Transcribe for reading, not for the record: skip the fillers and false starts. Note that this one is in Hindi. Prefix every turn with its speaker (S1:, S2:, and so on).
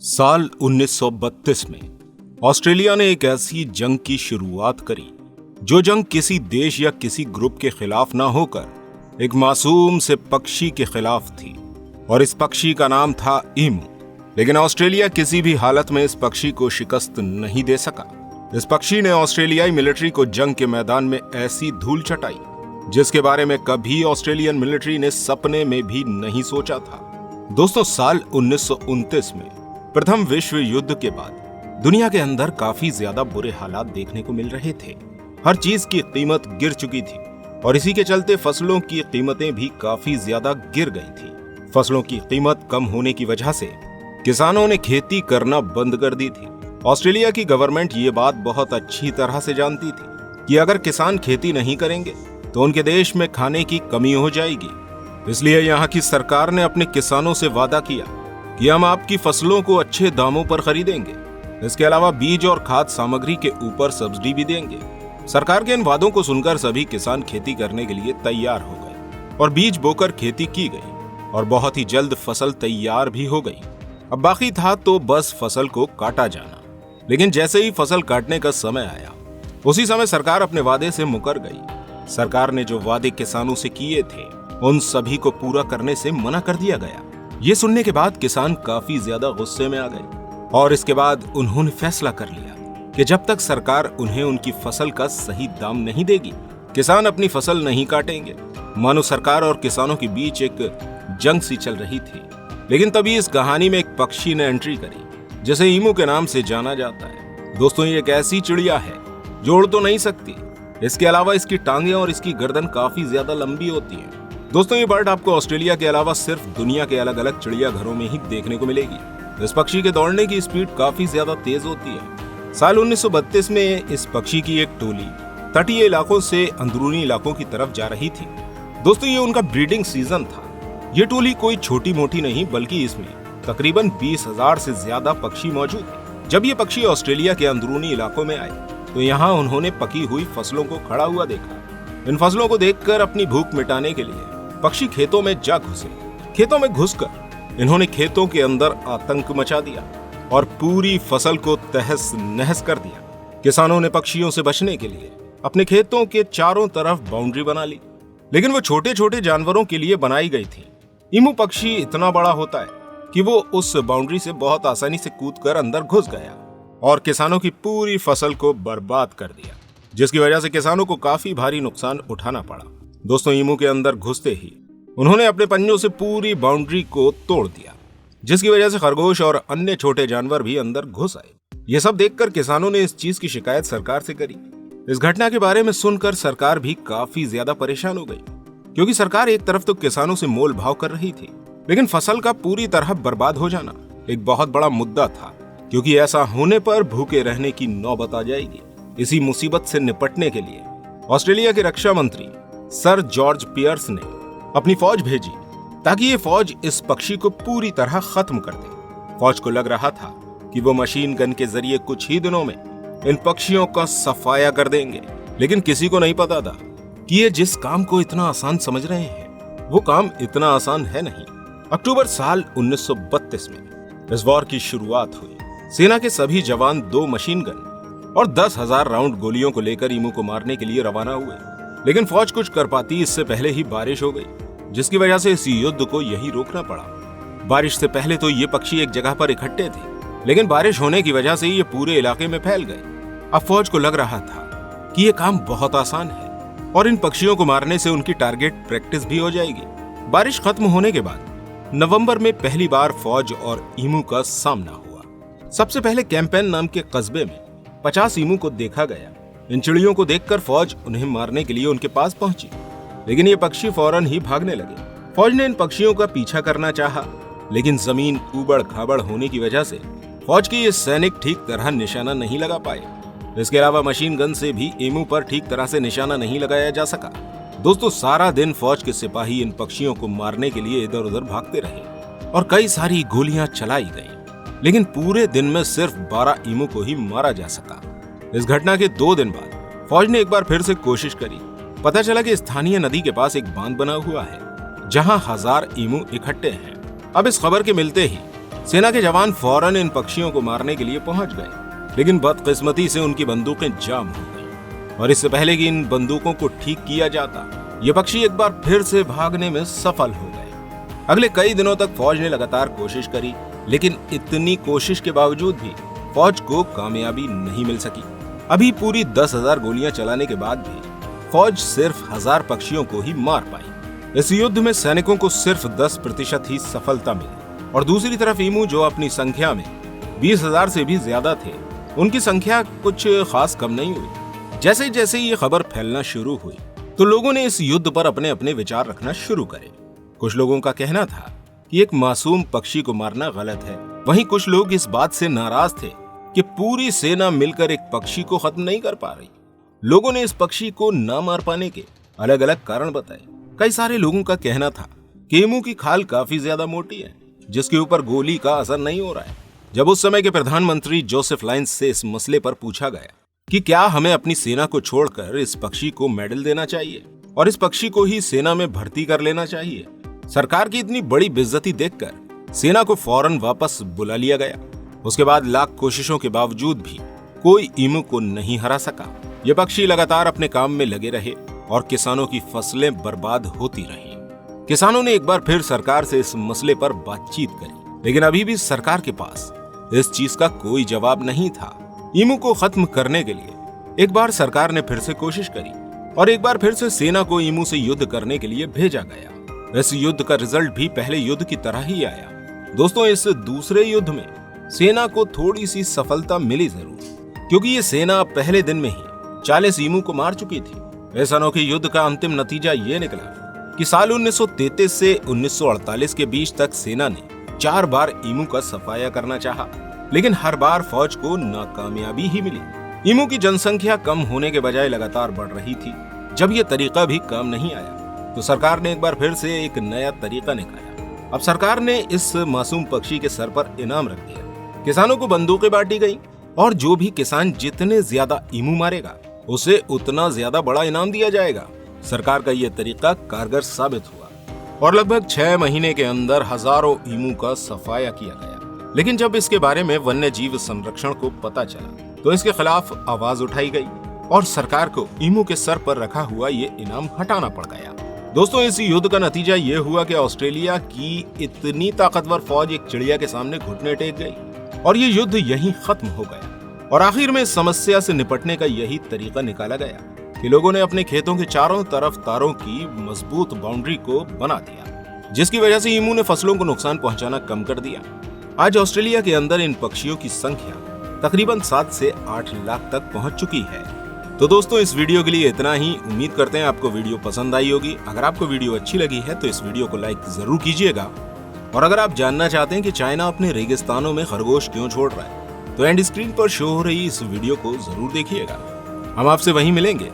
S1: साल 1932 में ऑस्ट्रेलिया ने एक ऐसी जंग की शुरुआत करी जो जंग किसी देश या किसी ग्रुप के खिलाफ ना होकर एक मासूम से पक्षी के खिलाफ थी और इस पक्षी का नाम था ईमू। लेकिन ऑस्ट्रेलिया किसी भी हालत में इस पक्षी को शिकस्त नहीं दे सका। इस पक्षी ने ऑस्ट्रेलियाई मिलिट्री को जंग के मैदान में ऐसी धूल चटाई जिसके बारे में कभी ऑस्ट्रेलियन मिलिट्री ने सपने में भी नहीं सोचा था। दोस्तों, साल 1929 में प्रथम विश्व युद्ध के बाद दुनिया के अंदर काफी ज्यादा बुरे हालात देखने को मिल रहे थे। हर चीज की कीमत गिर चुकी थी और इसी के चलते फसलों की कीमतें भी काफी ज्यादा गिर गई थी। फसलों की कीमत कम होने की वजह से किसानों ने खेती करना बंद कर दी थी। ऑस्ट्रेलिया की गवर्नमेंट ये बात बहुत अच्छी तरह से जानती थी कि अगर किसान खेती नहीं करेंगे तो उनके देश में खाने की कमी हो जाएगी। इसलिए यहाँ की सरकार ने अपने किसानों से वादा किया कि हम आपकी फसलों को अच्छे दामों पर खरीदेंगे। इसके अलावा बीज और खाद सामग्री के ऊपर सब्सिडी भी देंगे। सरकार के इन वादों को सुनकर सभी किसान खेती करने के लिए तैयार हो गए और बीज बोकर खेती की गई और बहुत ही जल्द फसल तैयार भी हो गई। अब बाकी था तो बस फसल को काटा जाना। लेकिन जैसे ही फसल काटने का समय आया उसी समय सरकार अपने वादे से मुकर गई। सरकार ने जो वादे किसानों से किए थे उन सभी को पूरा करने से मना कर दिया गया। ये सुनने के बाद किसान काफी ज्यादा गुस्से में आ गए और इसके बाद उन्होंने फैसला कर लिया कि जब तक सरकार उन्हें उनकी फसल का सही दाम नहीं देगी किसान अपनी फसल नहीं काटेंगे। मानो सरकार और किसानों के बीच एक जंग सी चल रही थी। लेकिन तभी इस कहानी में एक पक्षी ने एंट्री करी जिसे ईमू के नाम से जाना जाता है। दोस्तों, ये एक ऐसी चिड़िया है जो उड़ तो नहीं सकती। इसके अलावा इसकी टांगे और इसकी गर्दन काफी ज्यादा लंबी होती है। दोस्तों, ये बर्ड आपको ऑस्ट्रेलिया के अलावा सिर्फ दुनिया के अलग अलग चिड़ियाघरों में ही देखने को मिलेगी। इस पक्षी के दौड़ने की स्पीड काफी ज्यादा तेज होती है। साल 1932 में इस पक्षी की एक टोली तटीय इलाकों से अंदरूनी इलाकों की तरफ जा रही थी। दोस्तों, ये उनका ब्रीडिंग सीजन था। ये टोली कोई छोटी मोटी नहीं बल्कि इसमें तकरीबन 20,000 से ज्यादा पक्षी मौजूद थे। जब ये पक्षी ऑस्ट्रेलिया के अंदरूनी इलाकों में आए तो यहाँ उन्होंने पकी हुई फसलों को खड़ा हुआ देखा। इन फसलों को देखकर अपनी भूख मिटाने के लिए पक्षी खेतों में जा घुसे। खेतों में घुसकर इन्होंने खेतों के अंदर आतंक मचा दिया और पूरी फसल को तहस नहस कर दिया। किसानों ने पक्षियों से बचने के लिए अपने खेतों के चारों तरफ बाउंड्री बना ली, लेकिन वो छोटे छोटे जानवरों के लिए बनाई गई थी। ईमू पक्षी इतना बड़ा होता है कि वो उस बाउंड्री से बहुत आसानी से कूदकर अंदर घुस गया और किसानों की पूरी फसल को बर्बाद कर दिया, जिसकी वजह से किसानों को काफी भारी नुकसान उठाना पड़ा। दोस्तों, ईमू के अंदर घुसते ही उन्होंने अपने पंजों से पूरी बाउंड्री को तोड़ दिया, जिसकी वजह से खरगोश और अन्य छोटे जानवर भी अंदर घुस आए। ये सब देखकर किसानों ने इस चीज की शिकायत सरकार से करी। इस घटना के बारे में सुनकर सरकार भी काफी ज्यादा परेशान हो गई, क्योंकि सरकार एक तरफ तो किसानों से मोल भाव कर रही थी, लेकिन फसल का पूरी तरह बर्बाद हो जाना एक बहुत बड़ा मुद्दा था, क्योंकि ऐसा होने पर भूखे रहने की नौबत आ जाएगी। इसी मुसीबत से निपटने के लिए ऑस्ट्रेलिया के रक्षा मंत्री सर जॉर्ज पियर्स ने अपनी फौज भेजी ताकि ये फौज इस पक्षी को पूरी तरह खत्म कर दे। फौज को लग रहा था कि वो मशीन गन के जरिए कुछ ही दिनों में इन पक्षियों का सफाया कर देंगे, लेकिन किसी को नहीं पता था कि ये जिस काम को इतना आसान समझ रहे हैं वो काम इतना आसान है नहीं। अक्टूबर साल 1932 में इस वॉर की शुरुआत हुई। सेना के सभी जवान 2 मशीन गन और 10,000 राउंड गोलियों को लेकर ईमू को मारने के लिए रवाना हुए, लेकिन फौज कुछ कर पाती इससे पहले ही बारिश हो गई, जिसकी वजह से इस युद्ध को यही रोकना पड़ा। बारिश से पहले तो ये पक्षी एक जगह पर इकट्ठे थे, लेकिन बारिश होने की वजह से ये पूरे इलाके में फैल गए। अब फौज को लग रहा था कि ये काम बहुत आसान है और इन पक्षियों को मारने से उनकी टारगेट प्रैक्टिस भी हो जाएगी। बारिश खत्म होने के बाद नवंबर में पहली बार फौज और ईमू का सामना हुआ। सबसे पहले कैंपेन नाम के कस्बे में 50 ईमू को देखा गया। इन चिड़ियों को देखकर फौज उन्हें मारने के लिए उनके पास पहुंची, लेकिन ये पक्षी फौरन ही भागने लगे। फौज ने इन पक्षियों का पीछा करना चाहा, लेकिन जमीन ऊबड़ खाबड़ होने की वजह से फौज के ये सैनिक ठीक तरह निशाना नहीं लगा पाए। इसके अलावा मशीन गन से भी ईमू पर ठीक तरह से निशाना नहीं लगाया जा सका। दोस्तों, सारा दिन फौज के सिपाही इन पक्षियों को मारने के लिए इधर उधर भागते रहे और कई सारी गोलियां चलाई गई, लेकिन पूरे दिन में सिर्फ 12 ईमू को ही मारा जा सका। इस घटना के 2 दिन बाद फौज ने एक बार फिर से कोशिश करी। पता चला कि स्थानीय नदी के पास एक बांध बना हुआ है जहां 1000 ईमू इकट्ठे हैं। अब इस खबर के मिलते ही सेना के जवान फौरन इन पक्षियों को मारने के लिए पहुंच गए, लेकिन बदकिस्मती से उनकी बंदूकें जाम हो गई और इससे पहले कि इन बंदूकों को ठीक किया जाता, ये पक्षी एक बार फिर से भागने में सफल हो गए। अगले कई दिनों तक फौज ने लगातार कोशिश करी, लेकिन इतनी कोशिश के बावजूद भी फौज को कामयाबी नहीं मिल सकी। अभी पूरी 10,000 गोलियां चलाने के बाद भी फौज सिर्फ 1000 पक्षियों को ही मार पाई। इस युद्ध में सैनिकों को सिर्फ 10% ही सफलता मिली और दूसरी तरफ ईमू, जो अपनी संख्या में 20,000 से भी ज्यादा थे, उनकी संख्या कुछ खास कम नहीं हुई। जैसे जैसे ये खबर फैलना शुरू हुई तो लोगों ने इस युद्ध पर अपने अपने विचार रखना शुरू करे। कुछ लोगों का कहना था कि एक मासूम पक्षी को मारना गलत है, वहीं कुछ लोग इस बात से नाराज थे कि पूरी सेना मिलकर एक पक्षी को खत्म नहीं कर पा रही। लोगों ने इस पक्षी को न मार पाने के अलग अलग कारण बताए। कई सारे लोगों का कहना था कि ईमू की खाल काफी ज्यादा मोटी है, जिसके ऊपर गोली का असर नहीं हो रहा है। जब उस समय के प्रधानमंत्री जोसेफ लाइन्स से इस मसले पर पूछा गया कि क्या हमें अपनी सेना को छोड़कर इस पक्षी को मेडल देना चाहिए और इस पक्षी को ही सेना में भर्ती कर लेना चाहिए, सरकार की इतनी बड़ी बेइज्जती देखकर सेना को फौरन वापस बुला लिया गया। उसके बाद लाख कोशिशों के बावजूद भी कोई ईमू को नहीं हरा सका। ये पक्षी लगातार अपने काम में लगे रहे और किसानों की फसलें बर्बाद होती रही। किसानों ने एक बार फिर सरकार से इस मसले पर बातचीत करी, लेकिन अभी भी सरकार के पास इस चीज का कोई जवाब नहीं था। ईमू को खत्म करने के लिए एक बार सरकार ने फिर से कोशिश करी और एक बार फिर से सेना को ईमू से युद्ध करने के लिए भेजा गया। इस युद्ध का रिजल्ट भी पहले युद्ध की तरह ही आया। दोस्तों, इस दूसरे युद्ध में सेना को थोड़ी सी सफलता मिली जरूर, क्योंकि ये सेना पहले दिन में ही 40 ईमू को मार चुकी थी। इस अनोखे युद्ध का अंतिम नतीजा ये निकला कि साल 1933 से 1948 के बीच तक सेना ने 4 बार ईमू का सफाया करना चाहा, लेकिन हर बार फौज को नाकामयाबी ही मिली। ईमू की जनसंख्या कम होने के बजाय लगातार बढ़ रही थी। जब ये तरीका भी काम नहीं आया तो सरकार ने एक बार फिर से एक नया तरीका निकाला। अब सरकार ने इस मासूम पक्षी के सर पर इनाम रख दिया। किसानों को बंदूकें बांटी गई और जो भी किसान जितने ज्यादा ईमू मारेगा उसे उतना ज्यादा बड़ा इनाम दिया जाएगा। सरकार का यह तरीका कारगर साबित हुआ और लगभग 6 महीने के अंदर हजारों ईमू का सफाया किया गया। लेकिन जब इसके बारे में वन्य जीव संरक्षण को पता चला तो इसके खिलाफ आवाज उठाई गई और सरकार को ईमू के सर पर रखा हुआ ये इनाम हटाना पड़ गया। दोस्तों, इस युद्ध का नतीजा ये हुआ कि ऑस्ट्रेलिया की इतनी ताकतवर फौज एक चिड़िया के सामने घुटने टेक गई और ये युद्ध यहीं खत्म हो गया। और आखिर में इस समस्या से निपटने का यही तरीका निकाला गया कि लोगों ने अपने खेतों के चारों तरफ तारों की मजबूत बाउंड्री को बना दिया, जिसकी वजह से ईमू ने फसलों को नुकसान पहुंचाना कम कर दिया। आज ऑस्ट्रेलिया के अंदर इन पक्षियों की संख्या तकरीबन 7 से 8 लाख तक पहुंच चुकी है। तो दोस्तों, इस वीडियो के लिए इतना ही। उम्मीद करते हैं आपको वीडियो पसंद आई होगी। अगर आपको वीडियो अच्छी लगी है तो इस वीडियो को लाइक जरूर कीजिएगा और अगर आप जानना चाहते हैं कि चाइना अपने रेगिस्तानों में खरगोश क्यों छोड़ रहा है तो एंड स्क्रीन पर शो हो रही इस वीडियो को जरूर देखिएगा। हम आपसे वहीं मिलेंगे